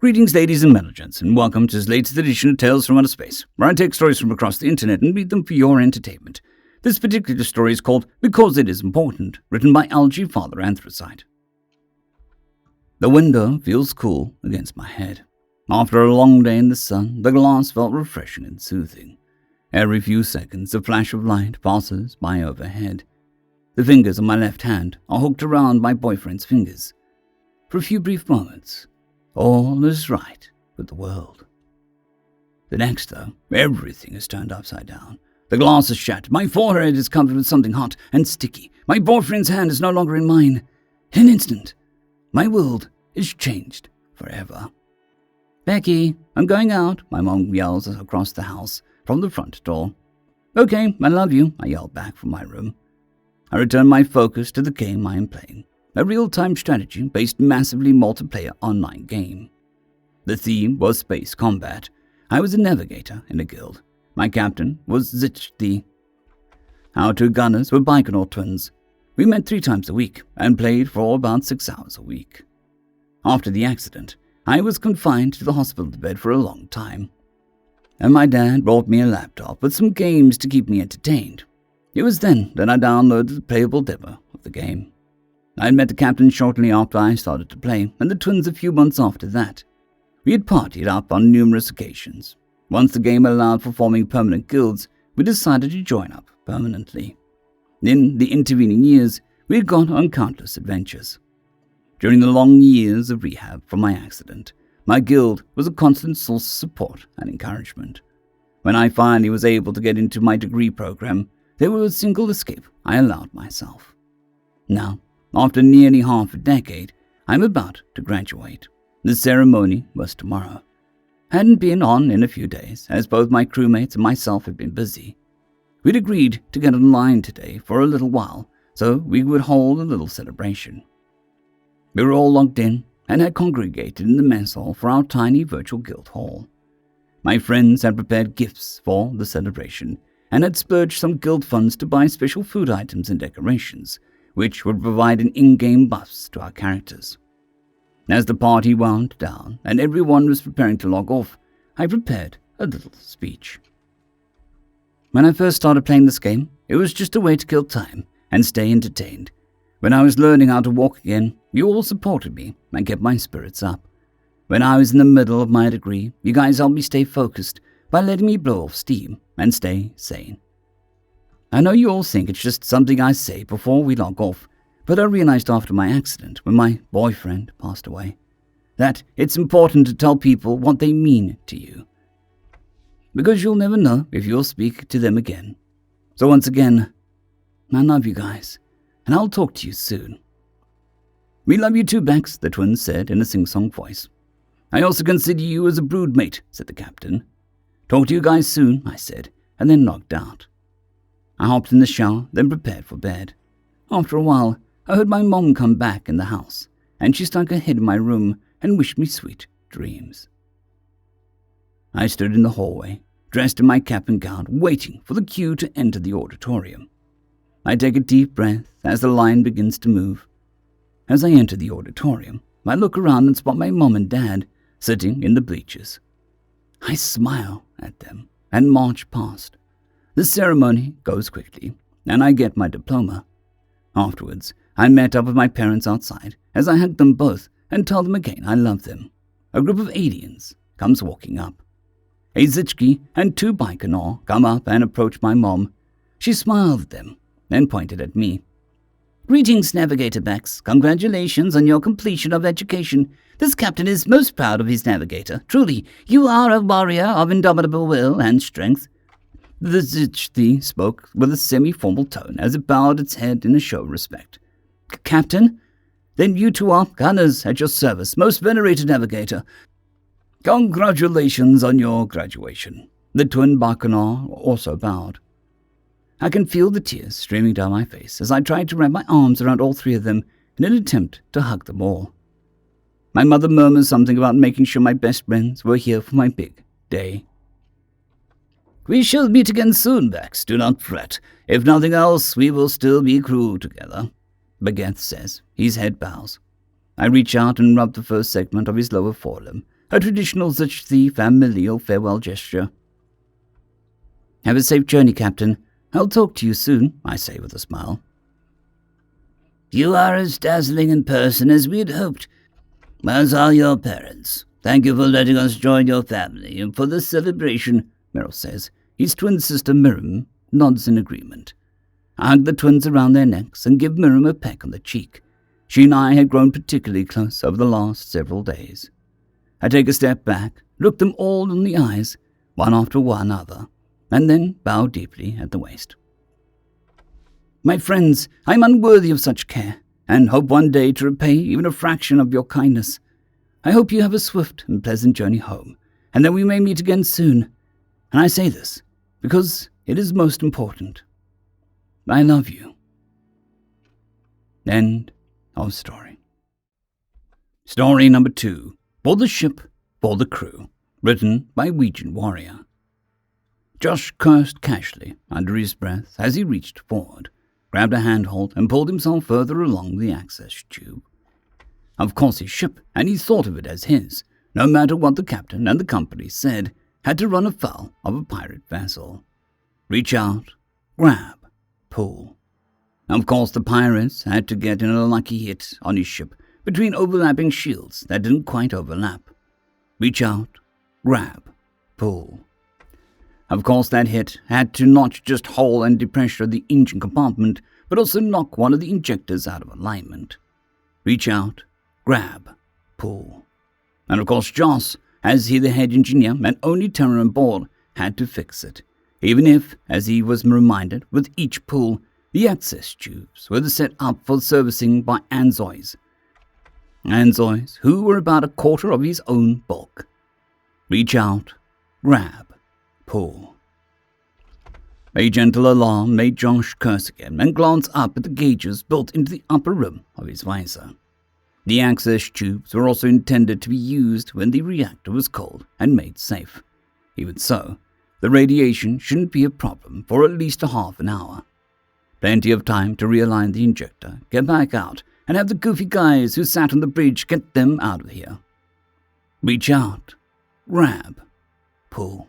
Greetings, ladies and gents, and welcome to this latest edition of Tales from Outer Space, where I take stories from across the internet and read them for your entertainment. This particular story is called Because It Is Important, written by Algae Father Anthracite. The window feels cool against my head. After a long day in the sun, the glass felt refreshing and soothing. Every few seconds, a flash of light passes by overhead. The fingers on my left hand are hooked around my boyfriend's fingers. For a few brief moments, all is right with the world. The next, though, everything is turned upside down. The glass is shattered. My forehead is covered with something hot and sticky. My boyfriend's hand is no longer in mine. In an instant, my world is changed forever. "Becky, I'm going out," my mom yells across the house from the front door. "Okay, I love you," I yell back from my room. I return my focus to the game I am playing. A real-time strategy-based massively multiplayer online game. The theme was space combat. I was a navigator in a guild. My captain was Zichthi. Our two gunners were Baikonur twins. We met 3 times a week and played for about 6 hours a week. After the accident, I was confined to the hospital bed for a long time. And my dad brought me a laptop with some games to keep me entertained. It was then that I downloaded the playable demo of the game. I had met the captain shortly after I started to play, and the twins a few months after that. We had partied up on numerous occasions. Once the game allowed for forming permanent guilds, we decided to join up permanently. In the intervening years, we had gone on countless adventures. During the long years of rehab from my accident, my guild was a constant source of support and encouragement. When I finally was able to get into my degree program, there was a single escape I allowed myself. Now, after nearly half a decade, I'm about to graduate. The ceremony was tomorrow. Hadn't been on in a few days, as both my crewmates and myself had been busy. We'd agreed to get online today for a little while, so we would hold a little celebration. We were all logged in and had congregated in the mess hall for our tiny virtual guild hall. My friends had prepared gifts for the celebration and had spurged some guild funds to buy special food items and decorations, which would provide an in-game buffs to our characters. As the party wound down and everyone was preparing to log off, I prepared a little speech. When I first started playing this game, it was just a way to kill time and stay entertained. When I was learning how to walk again, you all supported me and kept my spirits up. When I was in the middle of my degree, you guys helped me stay focused by letting me blow off steam and stay sane. I know you all think it's just something I say before we log off, but I realized after my accident, when my boyfriend passed away, that it's important to tell people what they mean to you. Because you'll never know if you'll speak to them again. So once again, I love you guys, and I'll talk to you soon. "We love you too, Bex," the twins said in a sing-song voice. "I also consider you as a broodmate," said the captain. "Talk to you guys soon," I said, and then logged out. I hopped in the shower, then prepared for bed. After a while, I heard my mom come back in the house, and she stuck her head in my room and wished me sweet dreams. I stood in the hallway, dressed in my cap and gown, waiting for the cue to enter the auditorium. I take a deep breath as the line begins to move. As I enter the auditorium, I look around and spot my mom and dad sitting in the bleachers. I smile at them and march past. The ceremony goes quickly, and I get my diploma. Afterwards, I met up with my parents outside as I hugged them both and told them again I love them. A group of aliens comes walking up. A Zichki and 2 Baikonur come up and approach my mom. She smiled at them, then pointed at me. "Greetings, Navigator Bex. Congratulations on your completion of education. This captain is most proud of his navigator. Truly, you are a warrior of indomitable will and strength." The Zichthi spoke with a semi-formal tone as it bowed its head in a show of respect. "Captain? Then you two are gunners at your service, most venerated navigator. Congratulations on your graduation." The twin Baikonur also bowed. I can feel the tears streaming down my face as I tried to wrap my arms around all 3 of them in an attempt to hug them all. My mother murmurs something about making sure my best friends were here for my big day. "We shall meet again soon, Bex, do not fret. If nothing else, we will still be crew together," Bageth says. His head bows. I reach out and rub the first segment of his lower forelimb a traditional such the familial farewell gesture. "Have a safe journey, Captain. I'll talk to you soon," I say with a smile. "You are as dazzling in person as we had hoped, as are your parents. Thank you for letting us join your family and for the celebration," Meryl says. His twin sister Miriam nods in agreement. I hug the twins around their necks and give Miriam a peck on the cheek. She and I had grown particularly close over the last several days. I take a step back, look them all in the eyes, one after one other, and then bow deeply at the waist. "My friends, I am unworthy of such care, and hope one day to repay even a fraction of your kindness. I hope you have a swift and pleasant journey home, and that we may meet again soon. And I say this because it is most important. I love you." End of story. Story number 2. For the Ship, for the Crew. Written by Ouija Warrior. Josh cursed casually under his breath as he reached forward, grabbed a handhold, and pulled himself further along the access tube. Of course his ship, and he thought of it as his, no matter what the captain and the company said, had to run afoul of a pirate vessel. Reach out, grab, pull. Of course the pirates had to get in a lucky hit on his ship between overlapping shields that didn't quite overlap. Reach out, grab, pull. Of course that hit had to not just hole and depressure the engine compartment, but also knock one of the injectors out of alignment. Reach out, grab, pull. And of course Joss, as he the head engineer and only terror on board, had to fix it, even if, as he was reminded with each pull, the access tubes were set up for servicing by Anzois. Anzois, who were about a quarter of his own bulk. Reach out, grab, pull. A gentle alarm made Josh curse again and glance up at the gauges built into the upper rim of his visor. The access tubes were also intended to be used when the reactor was cold and made safe. Even so, the radiation shouldn't be a problem for at least a half an hour. Plenty of time to realign the injector, get back out, and have the goofy guys who sat on the bridge get them out of here. Reach out, grab, pull.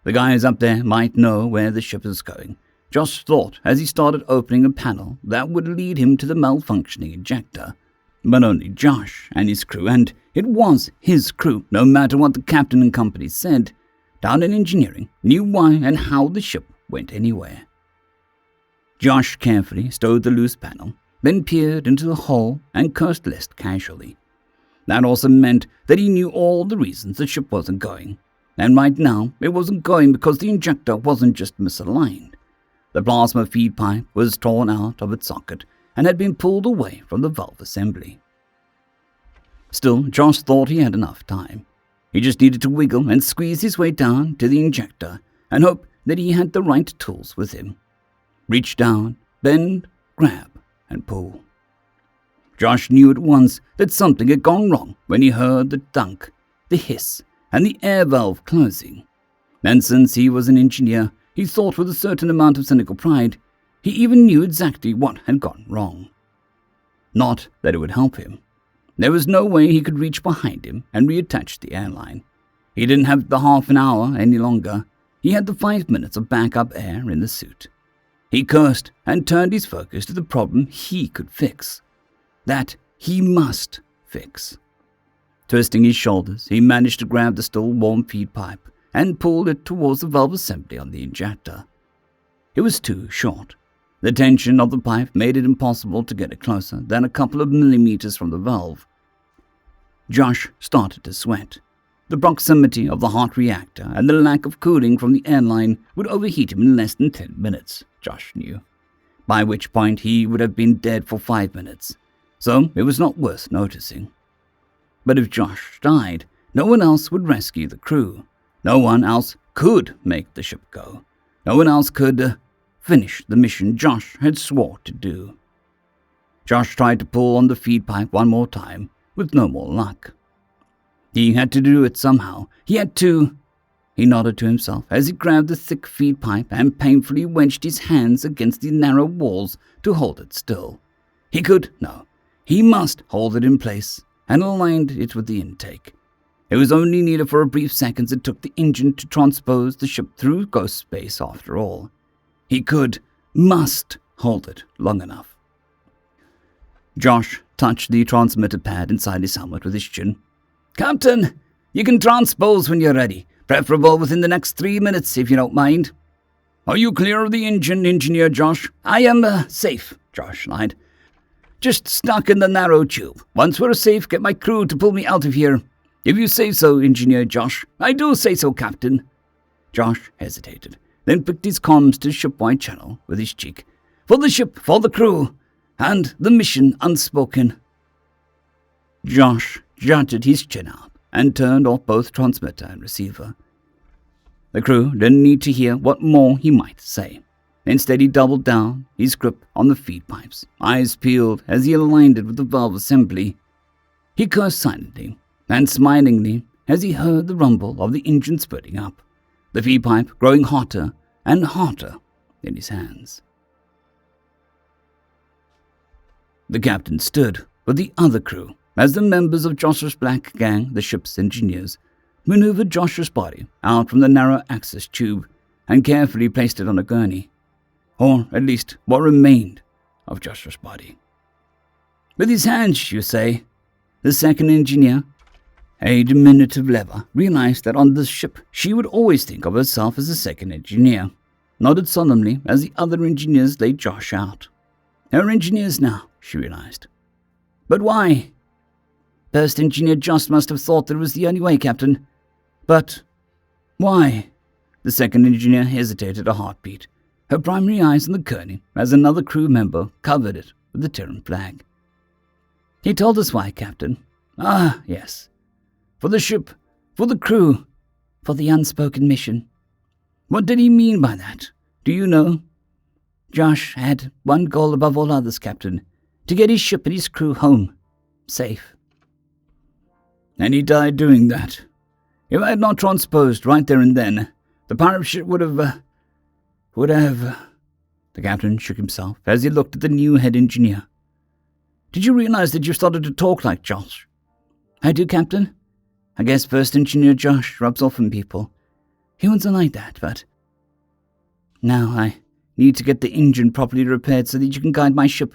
The guys up there might know where the ship is going, Josh thought as he started opening a panel that would lead him to the malfunctioning injector. But only Josh and his crew, and it was his crew, no matter what the captain and company said, down in engineering, knew why and how the ship went anywhere. Josh carefully stowed the loose panel, then peered into the hole and cursed less casually. That also meant that he knew all the reasons the ship wasn't going. And right now, it wasn't going because the injector wasn't just misaligned. The plasma feed pipe was torn out of its socket and had been pulled away from the valve assembly. Still, Josh thought he had enough time. He just needed to wiggle and squeeze his way down to the injector and hope that he had the right tools with him. Reach down, bend, grab, and pull. Josh knew at once that something had gone wrong when he heard the dunk, the hiss, and the air valve closing. And since he was an engineer, he thought with a certain amount of cynical pride, he even knew exactly what had gone wrong. Not that it would help him. There was no way he could reach behind him and reattach the airline. He didn't have the half an hour any longer. He had the 5 minutes of backup air in the suit. He cursed and turned his focus to the problem he could fix. That he must fix. Twisting his shoulders, he managed to grab the still warm feed pipe and pulled it towards the valve assembly on the injector. It was too short. The tension of the pipe made it impossible to get it closer than a couple of millimeters from the valve. Josh started to sweat. The proximity of the hot reactor and the lack of cooling from the airline would overheat him in less than 10 minutes, Josh knew, by which point he would have been dead for 5 minutes, so it was not worth noticing. But if Josh died, no one else would rescue the crew. No one else could make the ship go. No one else could finish the mission Josh had swore to do. Josh tried to pull on the feed pipe one more time, with no more luck. He had to do it somehow. He nodded to himself as he grabbed the thick feed pipe and painfully wedged his hands against the narrow walls to hold it still. He must hold it in place and aligned it with the intake. It was only needed for a brief seconds it took the engine to transpose the ship through ghost space after all. He must hold it long enough. Josh touched the transmitter pad inside his helmet with his chin. "Captain, you can transpose when you're ready. Preferable within the next 3 minutes, if you don't mind." "Are you clear of the engine, Engineer Josh?" "I am, safe," Josh lied. "Just stuck in the narrow tube. Once we're safe, get my crew to pull me out of here." "If you say so, Engineer Josh." "I do say so, Captain." Josh hesitated, then picked his comms to shipwide channel with his cheek. "For the ship, for the crew, and the mission unspoken." Josh jutted his chin up and turned off both transmitter and receiver. The crew didn't need to hear what more he might say. Instead, he doubled down his grip on the feed pipes, eyes peeled as he aligned it with the valve assembly. He cursed silently and smilingly as he heard the rumble of the engine splitting up, the feed pipe growing hotter and hotter in his hands. The captain stood with the other crew as the members of Josh's black gang, the ship's engineers, maneuvered Josh's body out from the narrow access tube and carefully placed it on a gurney, or at least what remained of Josh's body. "With his hands, you say?" The second engineer, a diminutive lever, realized that on this ship she would always think of herself as the second engineer, nodded solemnly as the other engineers laid Josh out. Her engineers now, she realized. "But why?" "First engineer Josh must have thought that it was the only way, Captain." "But why?" The second engineer hesitated a heartbeat, her primary eyes on the gurney as another crew member covered it with the Terran flag. "He told us why, Captain." "Ah, yes. For the ship, for the crew, for the unspoken mission." "What did he mean by that? Do you know?" "Josh had one goal above all others, Captain, to get his ship and his crew home, safe." "And he died doing that. If I had not transposed right there and then, the pirate ship would have... The captain shook himself as he looked at the new head engineer. "Did you realize that you started to talk like Josh?" "I do, Captain. I guess first engineer Josh rubs off on people. Humans are like that, but... Now I need to get the engine properly repaired so that you can guide my ship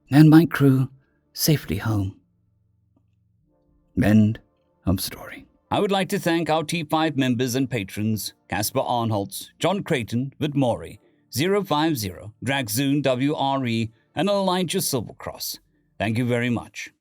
and my crew safely home." End of story. I would like to thank our T5 members and patrons: Casper Arnholtz, John Creighton, Vidmori, 050, Dragzoon WRE, and Elijah Silvercross. Thank you very much.